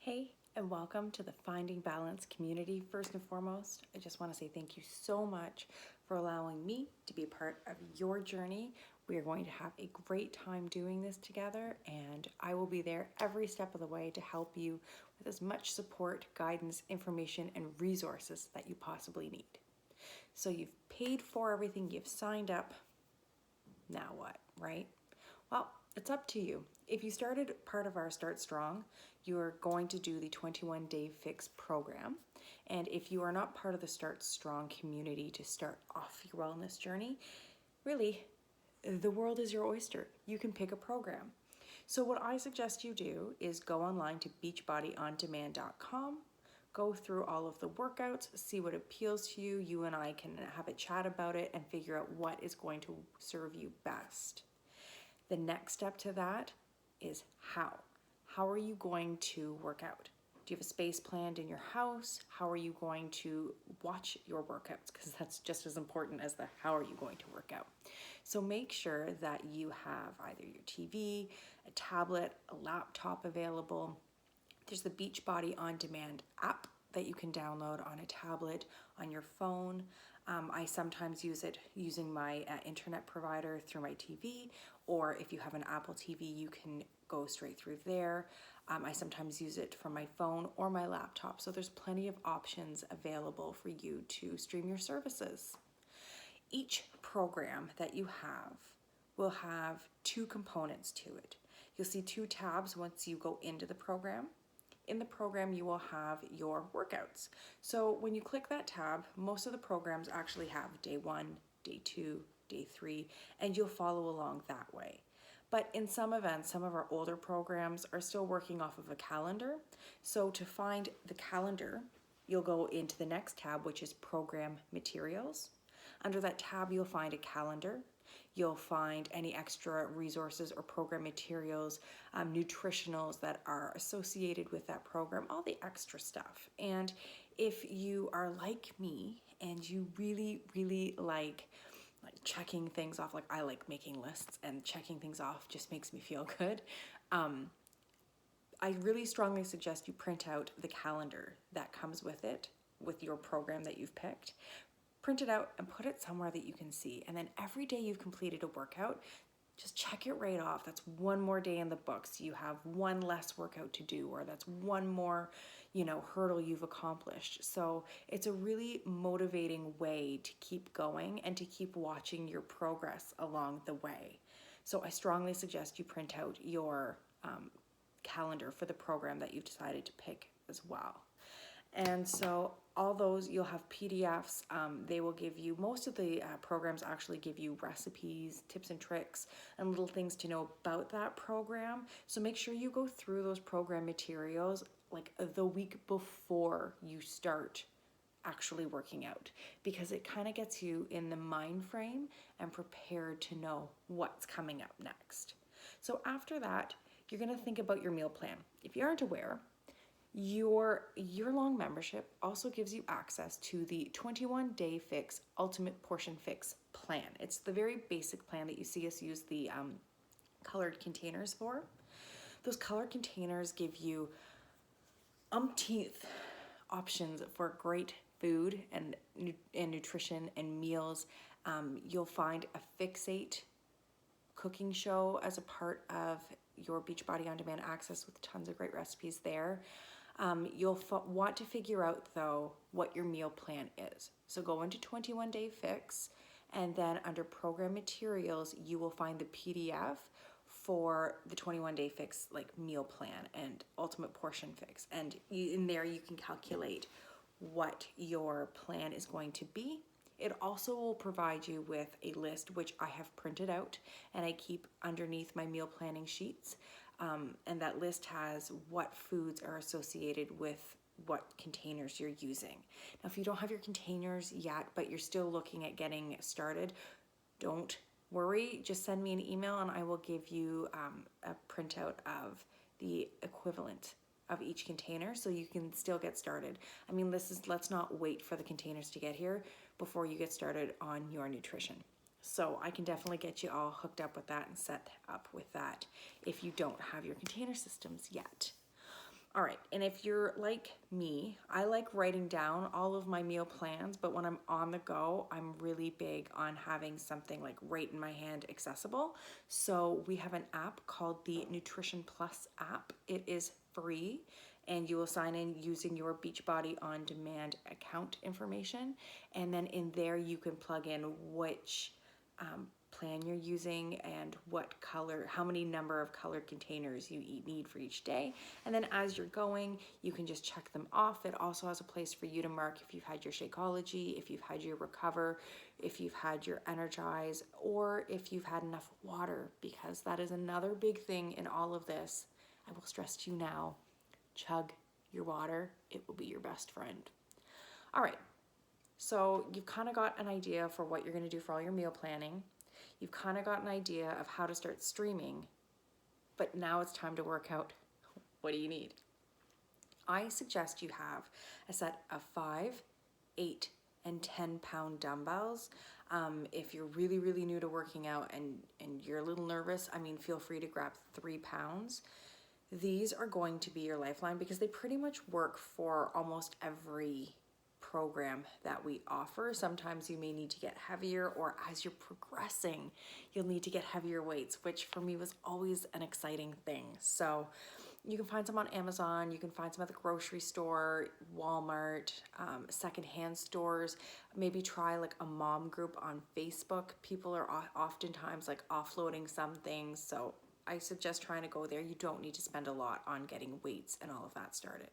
Hey, and welcome to the Finding Balance community. First and foremost, I just want to say thank you so much for allowing me to be a part of your journey. We are going to have a great time doing this together, and I will be there every step of the way to help you with as much support, guidance, information, and resources that you possibly need. So you've paid for everything, you've signed up. Now what, right? Well, it's up to you. If you started part of our Start Strong, you're going to do the 21-day fix program. And if you are not part of the Start Strong community to start off your wellness journey, really, the world is your oyster. You can pick a program. So what I suggest you do is go online to beachbodyondemand.com, go through all of the workouts, see what appeals to you. You and I can have a chat about it and figure out what is going to serve you best. The next step to that is how. How are you going to work out? Do you have a space planned in your house? How are you going to watch your workouts? Because that's just as important as the how are you going to work out. So make sure that you have either your TV, a tablet, a laptop available. There's the Beachbody On Demand app that you can download on a tablet, on your phone. I sometimes use it using my internet provider through my TV, or if you have an Apple TV, you can go straight through there. I sometimes use it from my phone or my laptop, so there's plenty of options available for you to stream your services. Each program that you have will have two components to it. You'll see two tabs once you go into the program. In the program, you will have your workouts. So when you click that tab, most of the programs actually have day 1, day 2, day 3, and you'll follow along that way. But in some events, some of our older programs are still working off of a calendar. So to find the calendar, you'll go into the next tab, which is Program Materials. Under that tab, you'll find a calendar. You'll find any extra resources or program materials, nutritionals that are associated with that program, all the extra stuff. And if you are like me and you really, really like checking things off, like I like making lists, and checking things off just makes me feel good. I really strongly suggest you print out the calendar that comes with it, with your program that you've picked. Print it out and put it somewhere that you can see. And then every day you've completed a workout, just check it right off. That's one more day in the books. You have one less workout to do, or that's one more, hurdle you've accomplished. So it's a really motivating way to keep going and to keep watching your progress along the way. So I strongly suggest you print out your calendar for the program that you've decided to pick as well. And so all those, you'll have PDFs. They will give you, most of the programs actually give you recipes, tips and tricks, and little things to know about that program. So make sure you go through those program materials like the week before you start actually working out, because it kind of gets you in the mind frame and prepared to know what's coming up next. So after that, you're going to think about your meal plan. If you aren't aware, your year-long membership also gives you access to the 21-day fix ultimate portion fix plan. It's the very basic plan that you see us use the colored containers for. Those colored containers give you umpteenth options for great food and nutrition and meals. You'll find a Fixate cooking show as a part of your Beachbody On Demand access with tons of great recipes there. You'll want to figure out, though, what your meal plan is. So go into 21-day fix, and then under program materials, you will find the PDF for the 21-day fix, like meal plan and ultimate portion fix. And in there, you can calculate what your plan is going to be. It also will provide you with a list, which I have printed out and I keep underneath my meal planning sheets. And that list has what foods are associated with what containers you're using. Now, if you don't have your containers yet, but you're still looking at getting started, don't worry. Just send me an email and I will give you a printout of the equivalent of each container so you can still get started. I mean, let's not wait for the containers to get here before you get started on your nutrition. So I can definitely get you all hooked up with that and set up with that if you don't have your container systems yet. All right, and if you're like me, I like writing down all of my meal plans, but when I'm on the go, I'm really big on having something like right in my hand accessible. So we have an app called the Nutrition Plus app. It is free, and you will sign in using your Beachbody On Demand account information. And then in there, you can plug in which plan you're using and what color, how many number of colored containers you need for each day. And then as you're going, you can just check them off. It also has a place for you to mark if you've had your Shakeology, if you've had your Recover, if you've had your Energize, or if you've had enough water, because that is another big thing in all of this. I will stress to you now, chug your water. It will be your best friend. All right, so you've kind of got an idea for what you're going to do for all your meal planning. You've kind of got an idea of how to start streaming, but now it's time to work out. What do you need? I suggest you have a set of 5, 8, and 10-pound dumbbells. If you're really, really new to working out and you're a little nervous, I mean, feel free to grab 3 pounds. These are going to be your lifeline because they pretty much work for almost every program that we offer. Sometimes you may need to get heavier, or as you're progressing, you'll need to get heavier weights, which for me was always an exciting thing. So you can find some on Amazon, you can find some at the grocery store, Walmart, secondhand stores. Maybe try like a mom group on Facebook. People are oftentimes like offloading some things. So I suggest trying to go there. You don't need to spend a lot on getting weights and all of that started.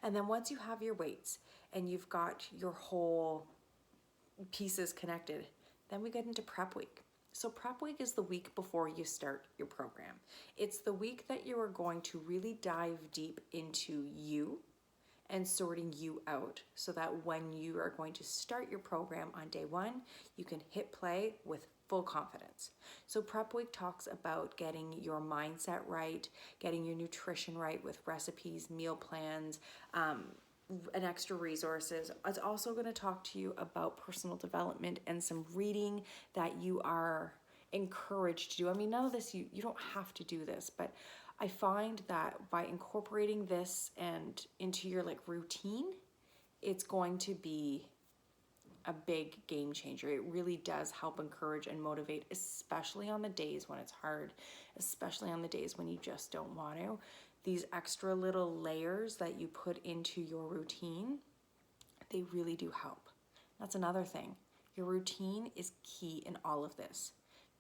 And then once you have your weights and you've got your whole pieces connected, then we get into prep week. So prep week is the week before you start your program. It's the week that you are going to really dive deep into you and sorting you out so that when you are going to start your program on day 1, you can hit play with full confidence. So prep week talks about getting your mindset right, getting your nutrition right with recipes, meal plans, and extra resources. It's also going to talk to you about personal development and some reading that you are encouraged to do. I mean, none of this, you don't have to do this, but I find that by incorporating this and into your like routine, it's going to be a big game changer. It really does help encourage and motivate, especially on the days when it's hard, especially on the days when you just don't want to. These extra little layers that you put into your routine, they really do help. That's another thing. Your routine is key in all of this.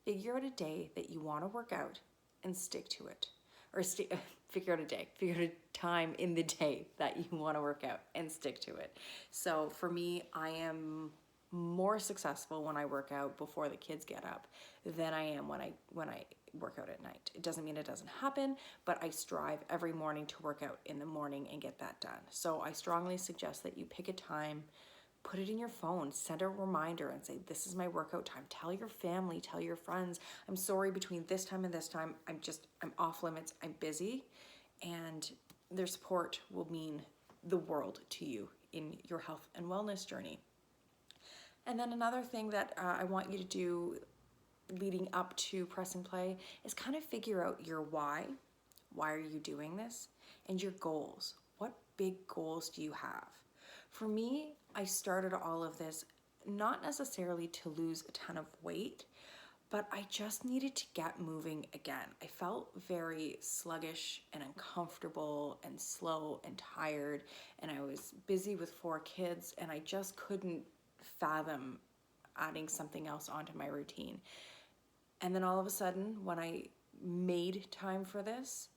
Figure out a day that you want to work out and stick to it. Or figure out a time in the day that you want to work out and stick to it. So for me, I am more successful when I work out before the kids get up than I am when I work out at night. It doesn't mean it doesn't happen, but I strive every morning to work out in the morning and get that done. So I strongly suggest that you pick a time, put it in your phone, send a reminder and say, this is my workout time. Tell your family, tell your friends, I'm sorry, between this time and this time, I'm off limits, I'm busy. And their support will mean the world to you in your health and wellness journey. And then another thing that I want you to do leading up to Press and Play is kind of figure out your why. Why are you doing this? And your goals. What big goals do you have? For me, I started all of this not necessarily to lose a ton of weight, but I just needed to get moving again. I felt very sluggish and uncomfortable and slow and tired, and I was busy with 4 kids, and I just couldn't fathom adding something else onto my routine. And then all of a sudden, when I made time for this,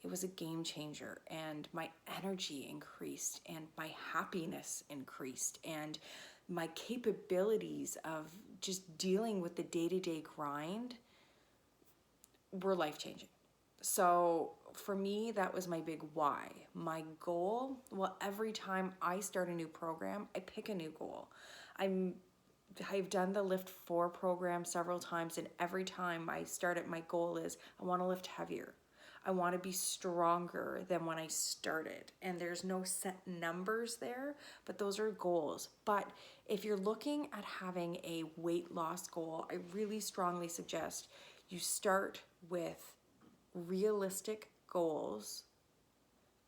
it was a game changer, and my energy increased and my happiness increased and my capabilities of just dealing with the day-to-day grind were life-changing. So for me, that was my big why. My goal, well, every time I start a new program, I pick a new goal. I've done the Lift 4 program several times, and every time I start it, my goal is I want to lift heavier. I want to be stronger than when I started. And there's no set numbers there, but those are goals. But if you're looking at having a weight loss goal, I really strongly suggest you start with realistic goals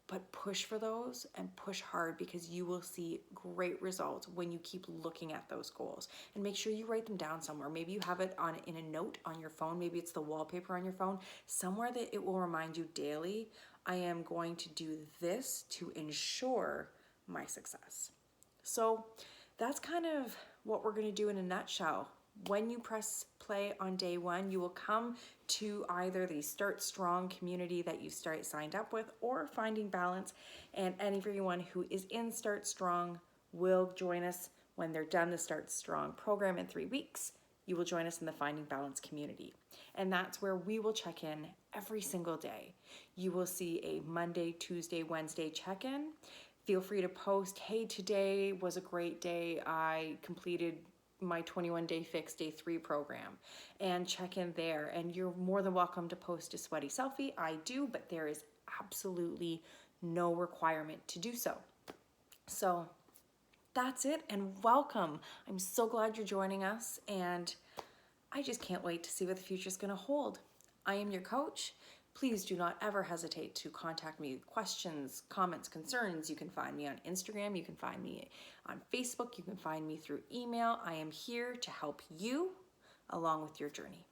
but push for those and push hard, because you will see great results when you keep looking at those goals. And make sure you write them down somewhere. Maybe you have it in a note on your phone. Maybe it's the wallpaper on your phone, somewhere that it will remind you daily, I am going to do this to ensure my success. So that's kind of what we're going to do in a nutshell. When you press play on day one, you will come to either the Start Strong community that you signed up with, or Finding Balance. And everyone who is in Start Strong will join us when they're done the Start Strong program in 3 weeks. You will join us in the Finding Balance community. And that's where we will check in every single day. You will see a Monday, Tuesday, Wednesday check-in. Feel free to post, hey, today was a great day. I completed my 21-day fixed day 3 program, and check in there. And you're more than welcome to post a sweaty selfie. I do, but there is absolutely no requirement to do so. So that's it, and welcome. I'm so glad you're joining us, and I just can't wait to see what the future is going to hold. I am your coach. Please do not ever hesitate to contact me with questions, comments, concerns. You can find me on Instagram. You can find me on Facebook. You can find me through email. I am here to help you along with your journey.